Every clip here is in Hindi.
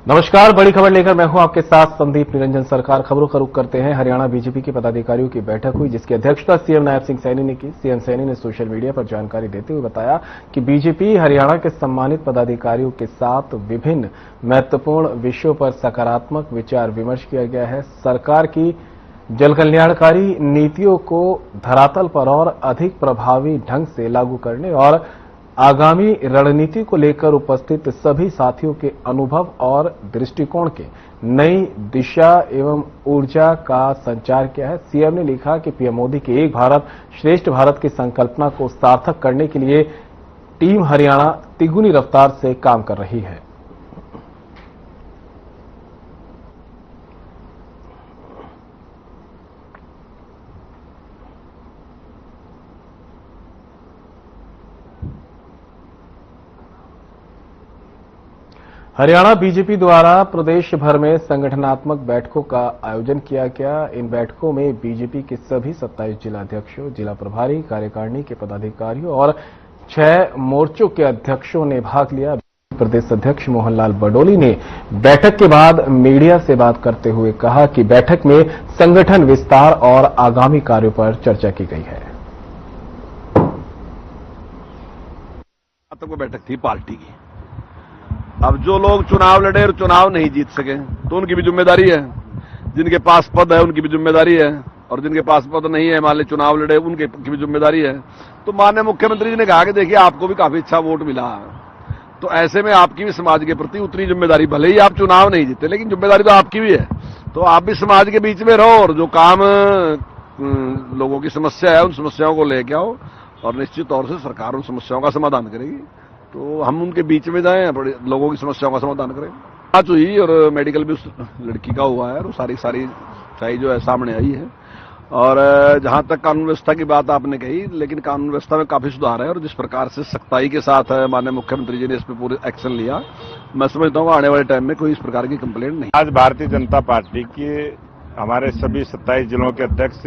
नमस्कार, बड़ी खबर लेकर मैं हूं आपके साथ संदीप निरंजन। सरकार खबरों का रुख करते हैं। हरियाणा बीजेपी के पदाधिकारियों की बैठक हुई, जिसकी अध्यक्षता सीएम नायब सिंह सैनी ने की। सीएम सैनी ने सोशल मीडिया पर जानकारी देते हुए बताया कि बीजेपी हरियाणा के सम्मानित पदाधिकारियों के साथ विभिन्न महत्वपूर्ण विषयों पर सकारात्मक विचार विमर्श किया गया है। सरकार की जन कल्याणकारी नीतियों को धरातल पर और अधिक प्रभावी ढंग से लागू करने और आगामी रणनीति को लेकर उपस्थित सभी साथियों के अनुभव और दृष्टिकोण के नई दिशा एवं ऊर्जा का संचार किया है। सीएम ने लिखा कि पीएम मोदी के एक भारत श्रेष्ठ भारत की संकल्पना को सार्थक करने के लिए टीम हरियाणा तिगुनी रफ्तार से काम कर रही है। हरियाणा बीजेपी द्वारा प्रदेश भर में संगठनात्मक बैठकों का आयोजन किया गया। इन बैठकों में बीजेपी के सभी 27 जिला अध्यक्षों, जिला प्रभारी, कार्यकारिणी के पदाधिकारियों और 6 मोर्चों के अध्यक्षों ने भाग लिया। प्रदेश अध्यक्ष मोहनलाल बडोली ने बैठक के बाद मीडिया से बात करते हुए कहा कि बैठक में संगठन विस्तार और आगामी कार्यों पर चर्चा की गई है। बैठक थी पार्टी की। अब जो लोग चुनाव लड़े और चुनाव नहीं जीत सके तो उनकी भी जिम्मेदारी है। जिनके पास पद है उनकी भी जिम्मेदारी है, और जिनके पास पद नहीं है, मान लीजिए चुनाव लड़े, उनकी भी जिम्मेदारी है। तो माननीय मुख्यमंत्री जी ने कहा कि देखिए आपको भी काफी अच्छा वोट मिला है, तो ऐसे में आपकी भी समाज के प्रति उतनी जिम्मेदारी, भले ही आप चुनाव नहीं जीते लेकिन जिम्मेदारी तो आपकी भी है। तो आप भी समाज के बीच में रहो और जो काम लोगों की समस्या है उन समस्याओं को लेके आओ, और निश्चित तौर से सरकार उन समस्याओं का समाधान करेगी। तो हम उनके बीच में जाएं, लोगों की समस्याओं का समाधान करें। जांच हुई और मेडिकल भी उस लड़की का हुआ है, और सारी सच्चाई जो है सामने आई है। और जहां तक कानून व्यवस्था की बात आपने कही, लेकिन कानून व्यवस्था में काफी सुधार है, और जिस प्रकार से सख्ताई के साथ माननीय मुख्यमंत्री जी ने इस पर पूरे एक्शन लिया, मैं समझता हूँ आने वाले टाइम में कोई इस प्रकार की कंप्लेंट नहीं। आज भारतीय जनता पार्टी के हमारे सभी 27 जिलों के अध्यक्ष,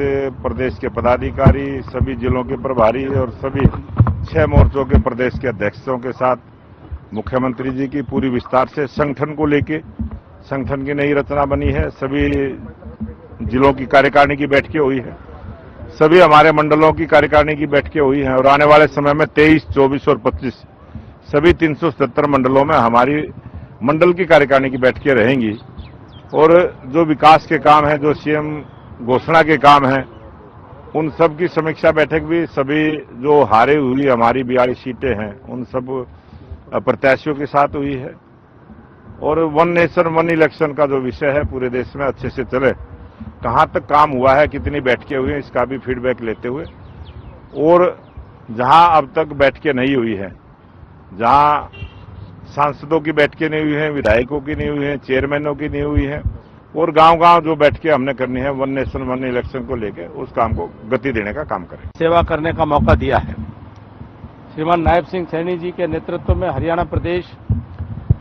प्रदेश के पदाधिकारी, सभी जिलों के प्रभारी और सभी 6 मोर्चों के प्रदेश के अध्यक्षों के साथ मुख्यमंत्री जी की पूरी विस्तार से संगठन को लेके, संगठन की नई रचना बनी है। सभी जिलों की कार्यकारिणी की बैठकें हुई है, सभी हमारे मंडलों की कार्यकारिणी की बैठकें हुई हैं, और आने वाले समय में 23, 24 और 25 सभी 377 मंडलों में हमारी मंडल की कार्यकारिणी की बैठकें रहेंगी। और जो विकास के काम हैं, जो सीएम घोषणा के काम हैं, उन सब की समीक्षा बैठक भी सभी जो हारे हुई हमारी 42 सीटें हैं उन सब प्रत्याशियों के साथ हुई है। और वन नेशन वन इलेक्शन का जो विषय है पूरे देश में अच्छे से चले, कहां तक काम हुआ है, कितनी बैठकें हुई हैं, इसका भी फीडबैक लेते हुए, और जहां अब तक बैठकें नहीं हुई हैं, जहां सांसदों की बैठकें नहीं हुई हैं, विधायकों की नहीं हुई हैं, चेयरमैनों की नहीं हुई हैं, और गांव-गांव जो बैठकें हमने करनी है वन नेशन वन इलेक्शन को लेकर, उस काम को गति देने का काम करें। सेवा करने का मौका दिया है। श्रीमान नायब सिंह सैनी जी के नेतृत्व में हरियाणा प्रदेश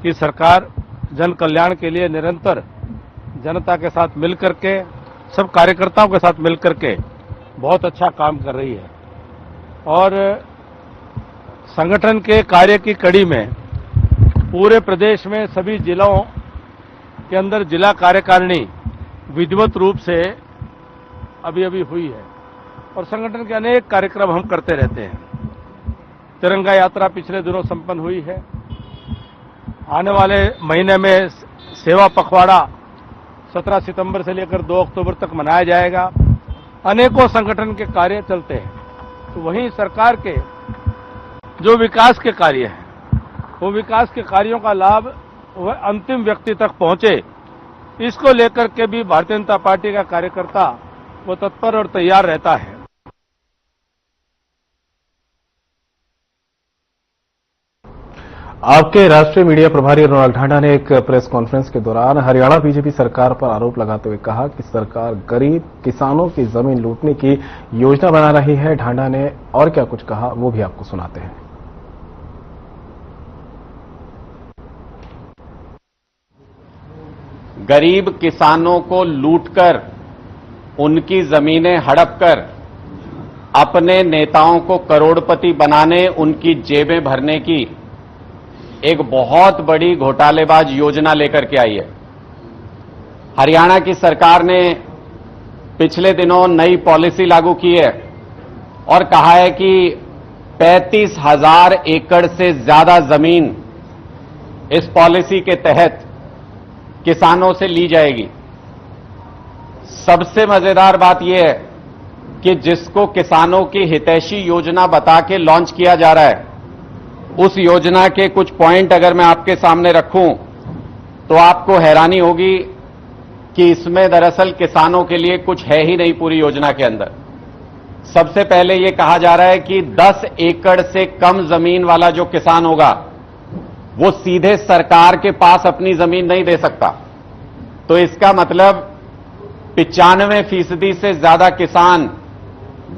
की सरकार जन कल्याण के लिए निरंतर जनता के साथ मिलकर के, सब कार्यकर्ताओं के साथ मिलकर के बहुत अच्छा काम कर रही है। और संगठन के कार्य की कड़ी में पूरे प्रदेश में सभी जिलों के अंदर जिला कार्यकारिणी विधिवत रूप से अभी हुई है, और संगठन के अनेक कार्यक्रम हम करते रहते हैं। तिरंगा यात्रा पिछले दिनों संपन्न हुई है। आने वाले महीने में सेवा पखवाड़ा 17 सितंबर से लेकर 2 अक्टूबर तक मनाया जाएगा। अनेकों संगठन के कार्य चलते हैं। तो वहीं सरकार के जो विकास के कार्य हैं, वो विकास के कार्यों का लाभ वह अंतिम व्यक्ति तक पहुंचे, इसको लेकर के भी भारतीय जनता पार्टी का कार्यकर्ता वो तत्पर और तैयार रहता है। आपके राष्ट्रीय मीडिया प्रभारी रोनाल्ड ढांडा ने एक प्रेस कॉन्फ्रेंस के दौरान हरियाणा बीजेपी सरकार पर आरोप लगाते हुए कहा कि सरकार गरीब किसानों की जमीन लूटने की योजना बना रही है। ढांडा ने और क्या कुछ कहा, वो भी आपको सुनाते हैं। गरीब किसानों को लूटकर, उनकी जमीनें हड़पकर अपने नेताओं को करोड़पति बनाने, उनकी जेबें भरने की एक बहुत बड़ी घोटालेबाज योजना लेकर के आई है। हरियाणा की सरकार ने पिछले दिनों नई पॉलिसी लागू की है और कहा है कि 35,000 एकड़ से ज्यादा जमीन इस पॉलिसी के तहत किसानों से ली जाएगी। सबसे मजेदार बात यह है कि जिसको किसानों की हितैषी योजना बता के लॉन्च किया जा रहा है, उस योजना के कुछ पॉइंट अगर मैं आपके सामने रखूं तो आपको हैरानी होगी कि इसमें दरअसल किसानों के लिए कुछ है ही नहीं पूरी योजना के अंदर। सबसे पहले यह कहा जा रहा है कि 10 एकड़ से कम जमीन वाला जो किसान होगा वो सीधे सरकार के पास अपनी जमीन नहीं दे सकता। तो इसका मतलब 95% से ज्यादा किसान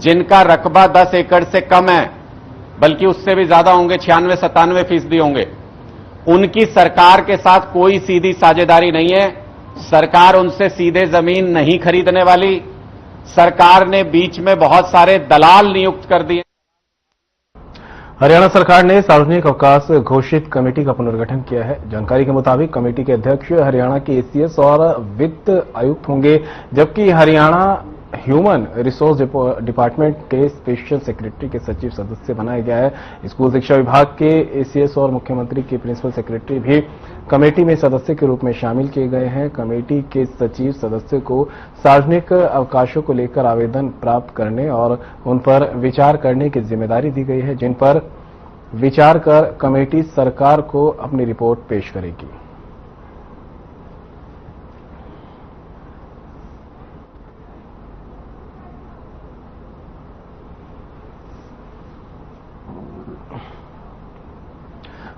जिनका रकबा 10 एकड़ से कम है, बल्कि उससे भी ज्यादा होंगे, 96-97% होंगे, उनकी सरकार के साथ कोई सीधी साझेदारी नहीं है। सरकार उनसे सीधे जमीन नहीं खरीदने वाली। सरकार ने बीच में बहुत सारे दलाल नियुक्त कर दिए। हरियाणा सरकार ने सार्वजनिक अवकाश घोषित कमेटी का पुनर्गठन किया है। जानकारी के मुताबिक कमेटी के अध्यक्ष हरियाणा के एसीएस और वित्त आयुक्त होंगे, जबकि हरियाणा ह्यूमन रिसोर्स डिपार्टमेंट के स्पेशल सेक्रेटरी के सचिव सदस्य बनाया गया है। स्कूल शिक्षा विभाग के एसीएस और मुख्यमंत्री के प्रिंसिपल सेक्रेटरी भी कमेटी में सदस्य के रूप में शामिल किए गए हैं। कमेटी के सचिव सदस्य को सार्वजनिक अवकाशों को लेकर आवेदन प्राप्त करने और उन पर विचार करने की जिम्मेदारी दी गई है, जिन पर विचार कर कमेटी सरकार को अपनी रिपोर्ट पेश करेगी।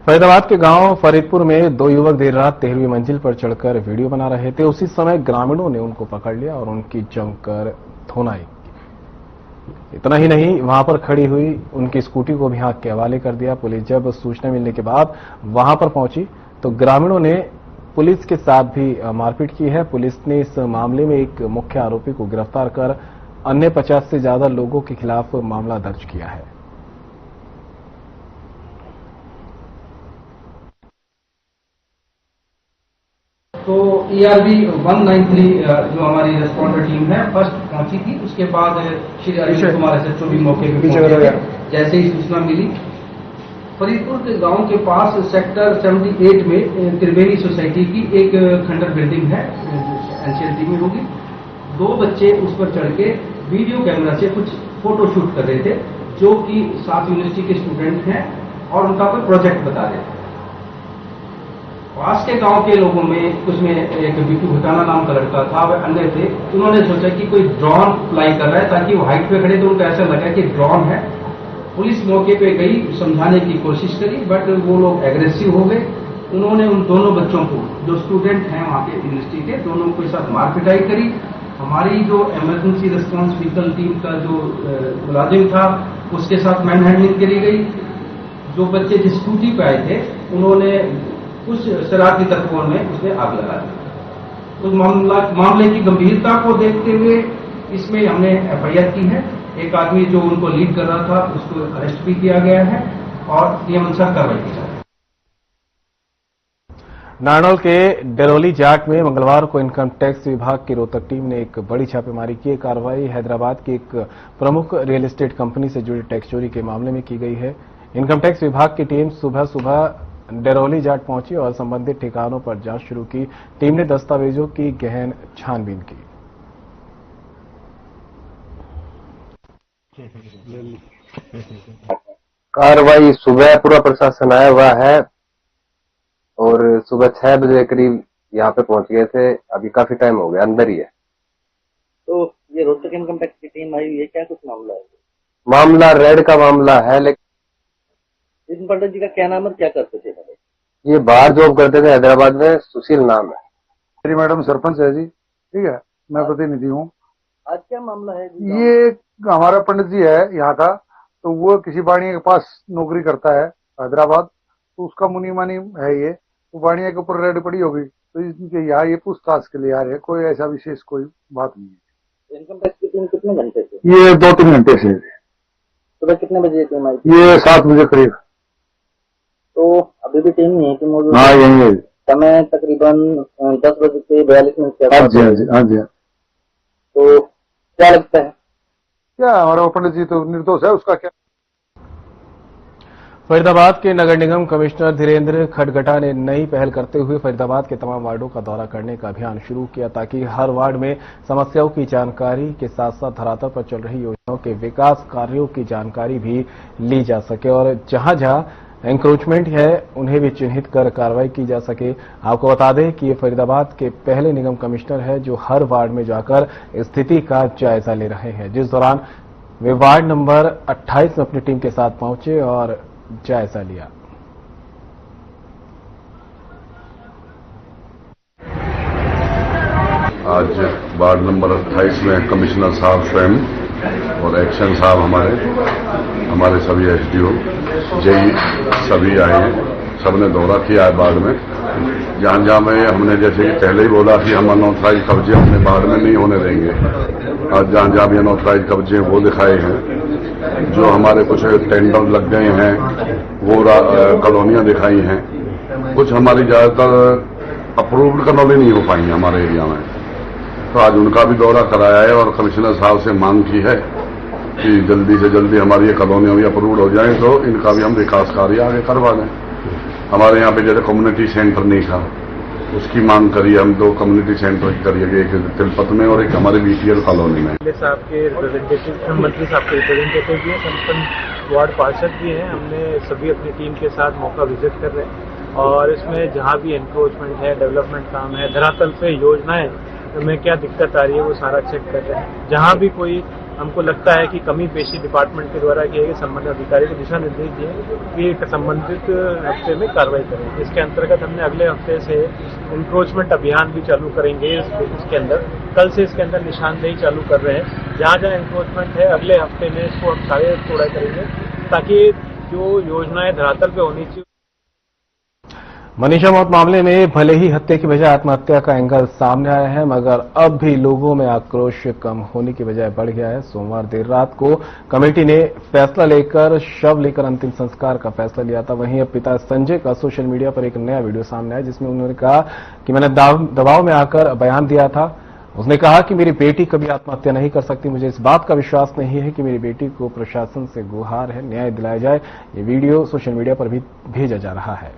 फरीदाबाद के गांव फरीदपुर में 2 युवक देर रात 13वीं मंजिल पर चढ़कर वीडियो बना रहे थे। उसी समय ग्रामीणों ने उनको पकड़ लिया और उनकी जमकर धुनाई की। इतना ही नहीं, वहां पर खड़ी हुई उनकी स्कूटी को भी आग के हवाले कर दिया। पुलिस जब सूचना मिलने के बाद वहां पर पहुंची तो ग्रामीणों ने पुलिस के साथ भी मारपीट की है। पुलिस ने इस मामले में एक मुख्य आरोपी को गिरफ्तार कर अन्य 50 से ज्यादा लोगों के खिलाफ मामला दर्ज किया है। तो ERB 193 जो हमारी रेस्पॉन्डर टीम है फर्स्ट पहुंची थी। उसके बाद श्री अरविंद कुमार SHO भी मौके पे पहुंचे थे। जैसे ही सूचना मिली, फरीदपुर के गांव के पास सेक्टर 78 में त्रिवेणी सोसाइटी की एक खंडर बिल्डिंग है, एनसीएलटी में होगी। 2 बच्चे उस पर चढ़ के वीडियो कैमरा से कुछ फोटो शूट कर रहे थे, जो कि 7 यूनिवर्सिटी के स्टूडेंट हैं और उनका कोई प्रोजेक्ट बता रहे थे। पास के गांव के लोगों में उसमें एक बिट्टू भुटाना नाम का लड़का था, वह अन्य थे। उन्होंने सोचा कि कोई ड्रोन फ्लाई कर रहा है, ताकि वो हाइट पे खड़े तो उनको ऐसा लगा कि ड्रोन है। पुलिस मौके पे गई, समझाने की कोशिश करी, बट वो लोग एग्रेसिव हो गए। उन्होंने उन दोनों बच्चों को, जो स्टूडेंट हैं वहां के यूनिवर्सिटी के, दोनों के साथ मारपिटाई करी। हमारी जो इमरजेंसी रिस्पांस व्हीकल टीम का जो मुलाजिम था, उसके साथ मैन हैंडलिंग करी गई। जो बच्चे जिस स्कूटी पे आए थे, उन्होंने कुछ शरारती तत्वों ने उसमें आग लगा दी। उस मामले की गंभीरता को देखते हुए इसमें हमने FIR की है। एक आदमी जो उनको लीड कर रहा था उसको अरेस्ट भी किया गया है और नियमानुसार कार्रवाई की जा रही है। नारनौल के डेरोली जाट में मंगलवार को इनकम टैक्स विभाग की रोहतक टीम ने एक बड़ी छापेमारी की। कार्रवाई हैदराबाद की एक प्रमुख रियल एस्टेट कंपनी से जुड़ी टैक्स चोरी के मामले में की गई है। इनकम टैक्स विभाग की टीम सुबह सुबह डेरोली जाट पहुंची और संबंधित ठिकानों पर जांच शुरू की। टीम ने दस्तावेजों की गहन छानबीन की। कार्रवाई सुबह पूरा प्रशासन आया हुआ है और सुबह 6 बजे करीब यहाँ पे पहुंच गए थे। अभी काफी टाइम हो गया, अंदर ही है। तो ये रोहतक इनकम टैक्स की टीम आई हुई है, क्या कुछ मामला है? मामला रेड का मामला है, लेकिन जिन पंडित जी का क्या नाम है, क्या करते थे? ये बाहर जॉब करते थे हैदराबाद में, सुशील नाम है। मेरी मैडम सरपंच है जी, ठीक है, मैं प्रतिनिधि हूँ। आज क्या मामला है जी? ये हमारा पंडित जी है यहाँ का, तो वो किसी बाणिया के पास नौकरी करता है हैदराबाद, तो उसका मुनी मानी है ये, तो बाणिया के ऊपर रेड पड़ी होगी, तो इनके यहाँ ये पूछताछ के लिए आ रहे हैं। कोई ऐसा विशेष कोई बात नहीं है। इनकम टैक्स की टीम कितने घंटे से? ये 2-3 घंटे से। सुबह कितने बजे टीम आई? ये 7 बजे करीब। तो अभी भी टीम नहीं है कि मौजूद? हाँ यही है। समय तकरीबन 10 बजे से 42 मिनट के हाँ जी हाँ जी हाँ जी। तो क्या लगता है? क्या हमारा पंडित जी तो निर्दोष है, उसका क्या? फरीदाबाद के नगर निगम कमिश्नर धीरेन्द्र खडगटा ने नई पहल करते हुए फरीदाबाद के तमाम वार्डों का दौरा करने का अभियान शुरू किया ताकि हर वार्ड में समस्याओं की जानकारी के साथ साथ धरातल पर चल रही योजनाओं के विकास कार्यों की जानकारी भी ली जा सके और जहां जहां एंक्रोचमेंट है उन्हें भी चिन्हित कर कार्रवाई की जा सके। आपको बता दें कि ये फरीदाबाद के पहले निगम कमिश्नर है जो हर वार्ड में जाकर स्थिति का जायजा ले रहे हैं, जिस दौरान वे वार्ड नंबर 28 में अपनी टीम के साथ पहुंचे और जायजा लिया। आज वार्ड नंबर 28 में कमिश्नर साहब स्वयं और एक्शन साहब हमारे सभी एसडीओ जेई सभी आए हैं। सबने दौरा किया है वार्ड में। जहां जहां में हमने जैसे कि पहले ही बोला कि हम अनऑथराइज कब्जे अपने वार्ड में नहीं होने देंगे, आज जहां जहां भी अनऑथराइज कब्जे वो दिखाए हैं। जो हमारे कुछ टेंडर लग गए हैं वो कॉलोनियां दिखाई हैं। कुछ हमारी ज्यादातर अप्रूव्ड कॉलोनी नहीं हो पाई हमारे एरिया में, तो आज उनका भी दौरा कराया है और कमिश्नर साहब से मांग की है कि जल्दी से जल्दी हमारी ये कॉलोनियां भी अप्रूव्ड हो जाएं तो इनका भी हम विकास कार्य आगे करवा दें। हमारे यहाँ पे जैसे कम्युनिटी सेंटर नहीं था उसकी मांग करी, हम 2 कम्युनिटी सेंटर करिए, एक तिलपत में और एक हमारे बीपीएल कॉलोनी में। साहब के रिप्रेजेंटेटिव, मंत्री साहब के रिप्रेजेंटेटिव भी हैं, संपन्न वार्ड पार्षद भी हैं। हमने सभी अपनी टीम के साथ मौका विजिट कर रहे हैं और इसमें जहाँ भी एनक्रोचमेंट है, डेवलपमेंट काम है, धरातल पे योजनाएं में क्या दिक्कत आ रही है वो सारा चेक कर रहे हैं। जहाँ भी कोई हमको लगता है कि कमी पेशी डिपार्टमेंट के द्वारा की है, संबंधित अधिकारी को दिशा निर्देश दिए कि संबंधित हफ्ते में कार्रवाई करें। इसके अंतर्गत हमने अगले हफ्ते से एनक्रोचमेंट अभियान भी चालू करेंगे। इसके अंदर कल से इसके अंदर निशानदेही चालू कर रहे हैं। जहाँ जहाँ एनक्रोचमेंट है अगले हफ्ते में इसको हम सारे थोड़ा करेंगे ताकि जो योजनाएं धरातल पे होनी चाहिए। मनीषा मौत मामले में भले ही हत्या की बजाय आत्महत्या का एंगल सामने आया है, मगर अब भी लोगों में आक्रोश कम होने की बजाय बढ़ गया है। सोमवार देर रात को कमेटी ने फैसला लेकर शव लेकर अंतिम संस्कार का फैसला लिया था। वहीं अब पिता संजय का सोशल मीडिया पर एक नया वीडियो सामने आया जिसमें उन्होंने कहा कि मैंने दबाव में आकर बयान दिया था। उसने कहा कि मेरी बेटी कभी आत्महत्या नहीं कर सकती। मुझे इस बात का विश्वास नहीं है कि मेरी बेटी को प्रशासन से गुहार है, न्याय दिलाया जाए। ये वीडियो सोशल मीडिया पर भी भेजा जा रहा है।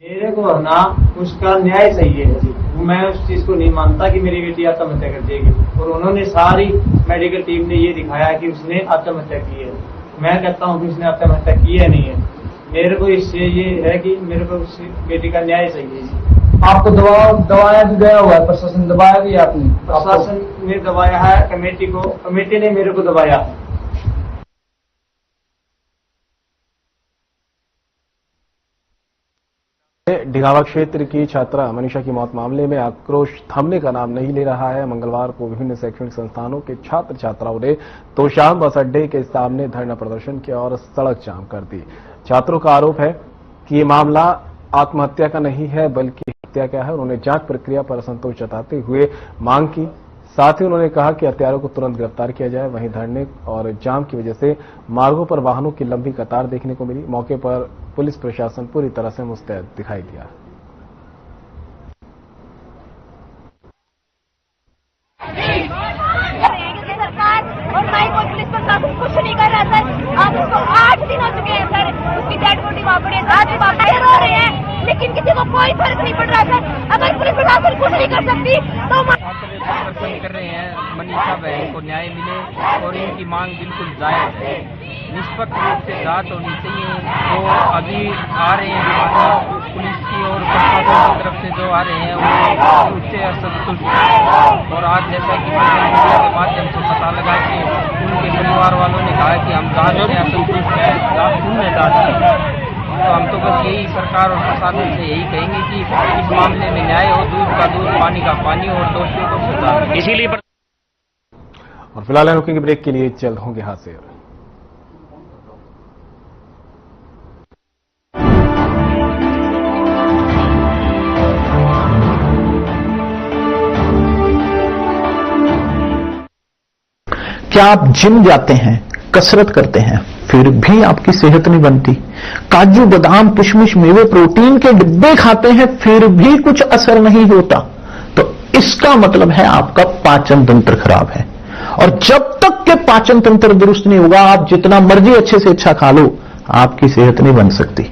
मेरे को ना उसका न्याय चाहिए। मैं उस चीज को नहीं मानता कि मेरी बेटी आत्महत्या कर देगी और उन्होंने सारी मेडिकल टीम ने ये दिखाया कि उसने आत्महत्या की है। मैं कहता हूँ कि उसने आत्महत्या की है नहीं है। मेरे को इससे ये है कि मेरे को उस बेटी का न्याय चाहिए। आपको दबाया भी गया हुआ है, प्रशासन दबाया भी आपने? प्रशासन ने दबाया है कमेटी को, कमेटी ने मेरे को दबाया। ढिगावा क्षेत्र की छात्रा मनीषा की मौत मामले में आक्रोश थमने का नाम नहीं ले रहा है। मंगलवार को विभिन्न शैक्षणिक संस्थानों के छात्र छात्राओं ने तोशाम बस अड्डे के सामने धरना प्रदर्शन किया और सड़क जाम कर दी। छात्रों का आरोप है कि ये मामला आत्महत्या का नहीं है बल्कि हत्या का है। उन्होंने जांच प्रक्रिया पर असंतोष जताते हुए मांग की। साथ ही उन्होंने कहा कि हत्यारों को तुरंत गिरफ्तार किया जाए। वहीं धरने और जाम की वजह से मार्गों पर वाहनों की लंबी कतार देखने को मिली। मौके पर पुलिस प्रशासन पूरी तरह से मुस्तैद दिखाई दिया। सरकार और पुलिस प्रशासन कुछ नहीं कर रहा सर। अब उसको 8 दिन हो चुके हैं सर, उसकी डेड बॉडी वहाँ पड़ी है, रात में रो रहे हैं, लेकिन किसी को कोई फर्क नहीं पड़ रहा सर। अगर पुलिस प्रशासन कुछ नहीं कर सकती तो प्रदर्शन कर रहे हैं। मनीषा बहन को न्याय मिले और इनकी मांग बिल्कुल जायज है। निष्पक्ष रूप से जांच होनी चाहिए। तो अभी आ रहे हैं पुलिस की और प्रशासन की तरफ से जो आ रहे हैं वो उससे असंतुष्ट है। और आज जैसा कि सोशल मीडिया के माध्यम से पता लगा कि उनके परिवार वालों ने कहा कि हम जांच से असंतुष्ट हैं, उनने जांच की। तो हम तो बस यही सरकार और प्रशासन से यही कहेंगे कि इस मामले में न्याय हो, दूध का दूध, पानी का पानी और दोषियों को सजा। इसीलिए और फिलहाल रुकेंगे ब्रेक के लिए, जल्द होंगे हाजिर। क्या आप जिम जाते हैं, कसरत करते हैं, फिर भी आपकी सेहत नहीं बनती। काजू बादाम किशमिश मेवे प्रोटीन के डिब्बे खाते हैं फिर भी कुछ असर नहीं होता, तो इसका मतलब है आपका पाचन तंत्र खराब है। और जब तक के पाचन तंत्र दुरुस्त नहीं होगा, आप जितना मर्जी अच्छे से अच्छा खा लो, आपकी सेहत नहीं बन सकती।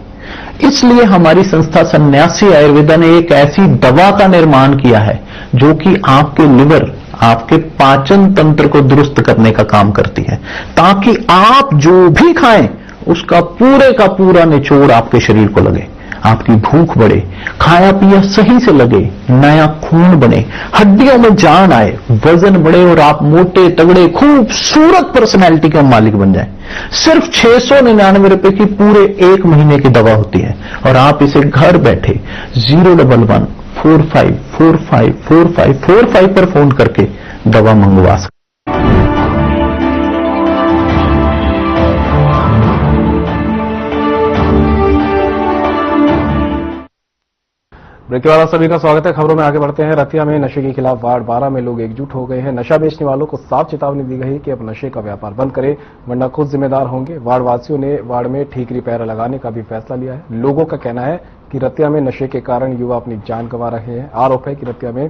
इसलिए हमारी संस्था सन्यासी आयुर्वेदा ने एक ऐसी दवा का निर्माण किया है जो कि आपके लिवर, आपके पाचन तंत्र को दुरुस्त करने का काम करती है, ताकि आप जो भी खाएं उसका पूरे का पूरा निचोड़ आपके शरीर को लगे, आपकी भूख बढ़े, खाया पिया सही से लगे, नया खून बने, हड्डियों में जान आए, वजन बढ़े और आप मोटे तगड़े खूबसूरत पर्सनैलिटी के मालिक बन जाएं। सिर्फ 699 रुपए की पूरे 1 महीने की दवा होती है और आप इसे घर बैठे 01145454545 पर फोन करके दवा मंगवा सकते। ब्रेक के बाद आप सभी का स्वागत है। खबरों में आगे बढ़ते हैं। रतिया में नशे के खिलाफ वार्ड 12 में लोग एकजुट हो गए हैं। नशा बेचने वालों को साफ चेतावनी दी गई कि अब नशे का व्यापार बंद करें, वरना खुद जिम्मेदार होंगे। वार्ड वासियों ने वार्ड में ठीकरी पैरा लगाने का भी फैसला लिया है। लोगों का कहना है कि रतिया में नशे के कारण युवा अपनी जान गंवा रहे हैं। आरोप है कि रतिया में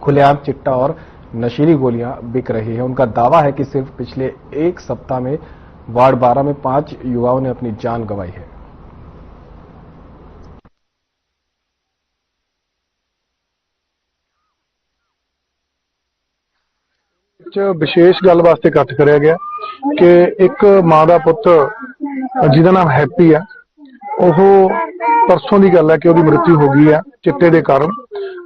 खुलेआम चिट्टा और नशीली गोलियां बिक रही है। उनका दावा है कि सिर्फ पिछले 1 सप्ताह में वार्ड 12 में 5 युवाओं ने अपनी जान गंवाई है। विशेष गल वास्ते इकट्ठ करिया गया कि एक मां का पुत जिहदा नाम हैप्पी है, ओह परसों की गल है कि उसकी मृत्यु हो गई है चिट्टे के कारण,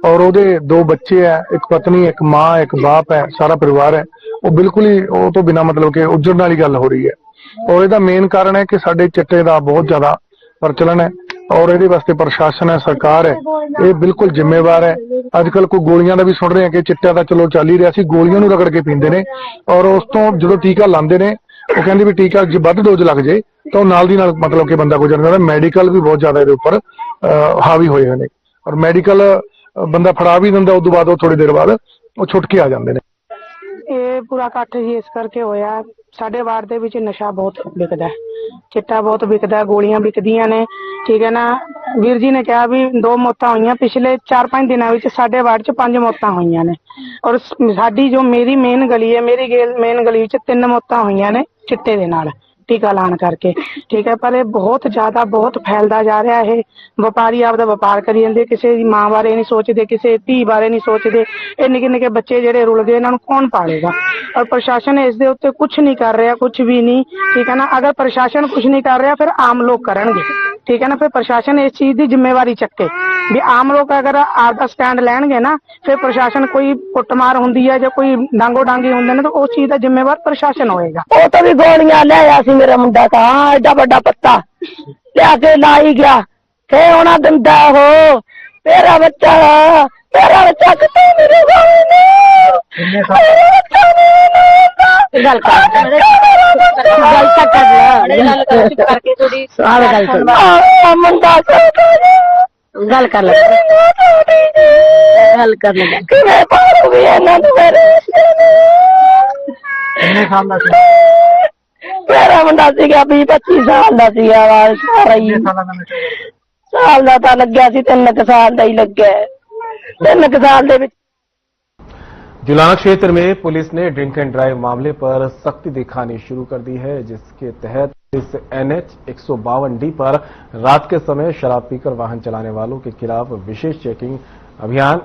और ਉਹਦੇ 2 बच्चे है, एक पत्नी, एक मां, एक बाप है, सारा परिवार है। वो बिल्कुल ही वो तो बिना मतलब के उजड़न वाली गल हो रही है। और इसका मेन कारण है कि साडे चिट्टे का बहुत ज्यादा प्रचलन है और ये वास्ते प्रशासन है, सरकार है, ये बिल्कुल जिम्मेवार है। अजकल कोई गोलियां का भी सुन रहे हैं कि चिट्टा तो चलो चल ही रहा सी, गोलियां नूं रगड़ के पींदे ने और उस तो जो टीका लांदे ने वो कहते भी टीका जो वध डोज लग जाए तो नाल दी नाल मतलब कि बंदा गुजर जाता। मेडिकल भी बहुत ज्यादा इसके उपर हावी होए हुए और मेडिकल बंदा फड़ा भी दिंदा, उस बाद थोड़ी देर बाद वो छुट के आ जाते हैं। ਇਹ ਪੂਰਾ ਇਕੱਠ ਹੀ ਇਸ ਕਰਕੇ ਹੋਇਆ, ਸਾਡੇ ਵਾਰਡ ਦੇ ਵਿੱਚ ਨਸ਼ਾ ਬਹੁਤ ਵਿਕਦਾ ਹੈ, ਚਿੱਟਾ ਬਹੁਤ ਵਿਕਦਾ, ਗੋਲੀਆਂ ਵਿਕਦੀਆਂ ਨੇ, ਠੀਕ ਹੈ ਨਾ। ਵੀਰ ਜੀ ਨੇ ਕਿਹਾ ਵੀ 2 ਮੌਤਾਂ ਹੋਈਆਂ ਪਿਛਲੇ 4-5 ਦਿਨਾਂ ਵਿੱਚ, ਸਾਡੇ ਵਾਰਡ 'ਚ 5 ਮੌਤਾਂ ਹੋਈਆਂ ਨੇ ਔਰ ਸਾਡੀ ਜੋ ਮੇਰੀ ਮੇਨ ਗਲੀ ਹੈ, ਮੇਰੀ ਮੇਨ ਗਲੀ ਵਿੱਚ 3 ਮੌਤਾਂ ਹੋਈਆਂ ਨੇ ਚਿੱਟੇ ਦੇ ਨਾਲ टीका लाण करके, ठीक है। पर ये बहुत ज्यादा बहुत फैलता जा रहा है। व्यापारी आपदा व्यापार करी जांदे, किसी दी मां बारे नहीं सोचते, किसी धी बारे नहीं सोचते। ये निक्के निक्के बच्चे जेडे रुल गए, इन्हां नूं कौन पालेगा? और प्रशासन इस दे उत्ते कुछ नहीं कर रहा, कुछ भी नहीं, ठीक है ना। अगर प्रशासन कुछ नहीं कर रहा फिर आम लोग करनगे, ठीक है ना। फिर प्रशासन इस चीज की जिम्मेवारी चक्के भी आम लोग अगर आपका स्टैंड लैणगे ना, फिर प्रशासन कोई कुटमार हुंदी है जो कोई डांगो डांगी हुंदे ने तो उस चीज का जिम्मेवार प्रशासन होएगा। वो तो भी गोलियां ले आया सी मेरा मुंडा का, हाँ एडा बड़ा पत्ता लिया के लाई गया, थे होना दंदा हो मेरा बच्चा कितने मेरे गल कर ले मेरा मुंडा सीगा 20-25 साल का सीगा, सारा ही साल का तो लग्या सी, 3 साल का ही लग्या, 3 साल दे विच। जुलाना क्षेत्र में पुलिस ने ड्रिंक एंड ड्राइव मामले पर सख्ती दिखानी शुरू कर दी है, जिसके तहत इस NH 152D पर रात के समय शराब पीकर वाहन चलाने वालों के खिलाफ विशेष चेकिंग अभियान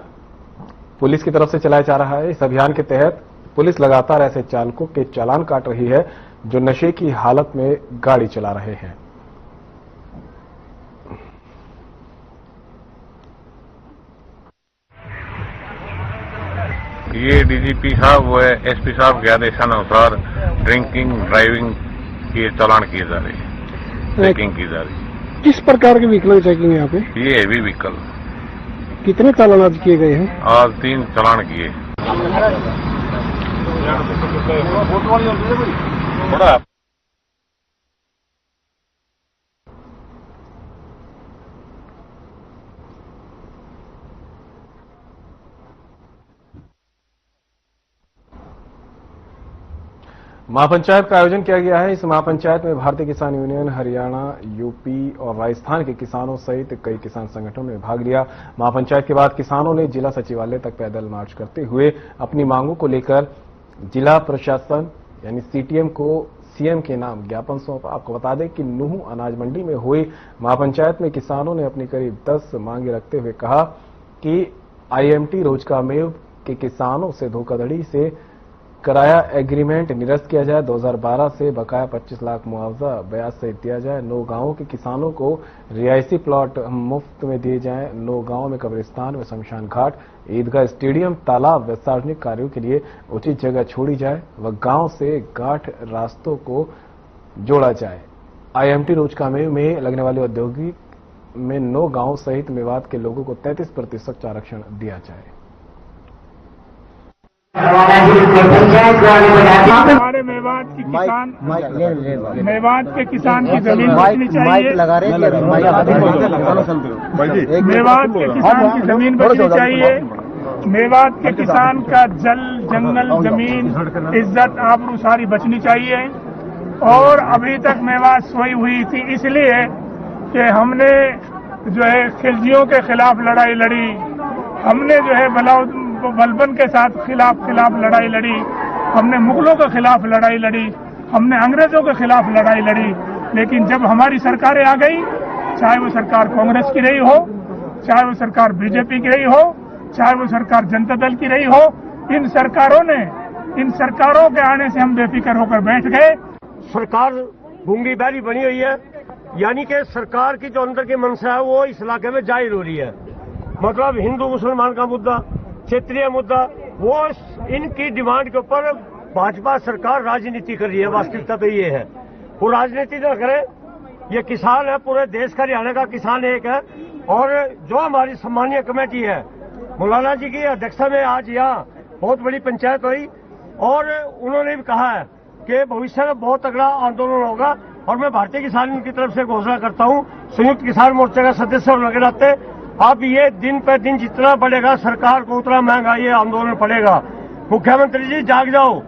पुलिस की तरफ से चलाया जा रहा है। इस अभियान के तहत पुलिस लगातार ऐसे चालकों के चालान काट रही है जो नशे की हालत में गाड़ी चला रहे हैं। ये डीजीपी साहब व एसपी साहब के आदेशानुसार ड्रिंकिंग ड्राइविंग के चालान किए जा रहे हैं, चेकिंग की जा रही है। किस प्रकार के व्हीकल की चेकिंग है यहाँ पे? ये हैवी व्हीकल। कितने चालान आज किए गए हैं? आज 3 चालान किए। महापंचायत का आयोजन किया गया है। इस महापंचायत में भारतीय किसान यूनियन, हरियाणा, यूपी और राजस्थान के किसानों सहित कई किसान संगठनों ने भाग लिया। महापंचायत के बाद किसानों ने जिला सचिवालय तक पैदल मार्च करते हुए अपनी मांगों को लेकर जिला प्रशासन यानी सीटीएम को सीएम के नाम ज्ञापन सौंपा। आपको बता दें कि नूह अनाज मंडी में हुई महापंचायत में किसानों ने अपनी करीब 10 मांगे रखते हुए कहा कि आईएमटी रोजगामेव के किसानों से धोखाधड़ी से कराया एग्रीमेंट निरस्त किया जाए। 2012 से बकाया 25 लाख मुआवजा ब्याज सहित दिया जाए। 9 गांवों के किसानों को रिहायशी प्लॉट मुफ्त में दिए जाएं। 9 गांवों में कब्रिस्तान व शमशान घाट, ईदगाह, स्टेडियम, तालाब व सार्वजनिक कार्यों के लिए उचित जगह छोड़ी जाए व गांव से गांठ रास्तों को जोड़ा जाए। आईएमटी रोजगामेव में लगने वाले औद्योगिक में 9 गांवों सहित मेवात के लोगों को 33% आरक्षण दिया जाए। हमारे मेवात की किसान मेवात के किसान की जमीन बचनी चाहिए। मेवात के किसान की जमीन बचनी चाहिए। मेवात के किसान का जल, जंगल, जमीन, इज्जत, आबरू सारी बचनी चाहिए। और अभी तक मेवात सोई हुई थी इसलिए कि हमने जो है खिलजियों के खिलाफ लड़ाई लड़ी, हमने जो है बलबन के साथ खिलाफ लड़ाई लड़ी, हमने मुगलों के खिलाफ लड़ाई लड़ी, हमने अंग्रेजों के खिलाफ लड़ाई लड़ी। लेकिन जब हमारी सरकारें आ गई, चाहे वो सरकार कांग्रेस की रही हो, चाहे वो सरकार बीजेपी की रही हो, चाहे वो सरकार जनता दल की रही हो, इन सरकारों के आने से हम बेफिक्र होकर बैठ गए। सरकार गूंगी बैरी बनी हुई है, यानी कि सरकार की जो अंदर की मंशा है वो इस इलाके में जाहिर हो रही है। मतलब हिंदू मुसलमान का मुद्दा, क्षेत्रीय मुद्दा, वो इनकी डिमांड के ऊपर भाजपा सरकार राजनीति कर रही है। वास्तविकता तो ये है, वो राजनीति न करे। ये किसान है, पूरे देश का, हरियाणा का किसान एक है। और जो हमारी सम्मानीय कमेटी है, मौलाना जी की अध्यक्षता में आज यहाँ बहुत बड़ी पंचायत हुई और उन्होंने भी कहा है कि भविष्य में बहुत तगड़ा आंदोलन होगा। और मैं भारतीय किसान यूनियन की तरफ से घोषणा करता हूँ, संयुक्त किसान मोर्चा का सदस्य होने के नाते, अब ये दिन पर दिन जितना बढ़ेगा सरकार को उतना महंगा ये आंदोलन पड़ेगा। मुख्यमंत्री जी जाग जाओ,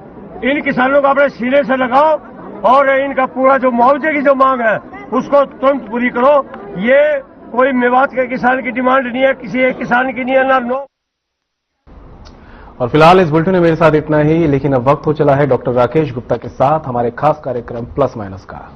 इन किसानों को अपने सिरे से लगाओ और इनका पूरा जो मुआवजे की जो मांग है उसको तुरंत पूरी करो। ये कोई मेवात के किसान की डिमांड नहीं है, किसी एक किसान की नहीं है ना। नो। और फिलहाल इस बुलेटिन में मेरे साथ इतना ही, लेकिन अब वक्त हो चला है डॉक्टर राकेश गुप्ता के साथ हमारे खास कार्यक्रम प्लस माइनस का।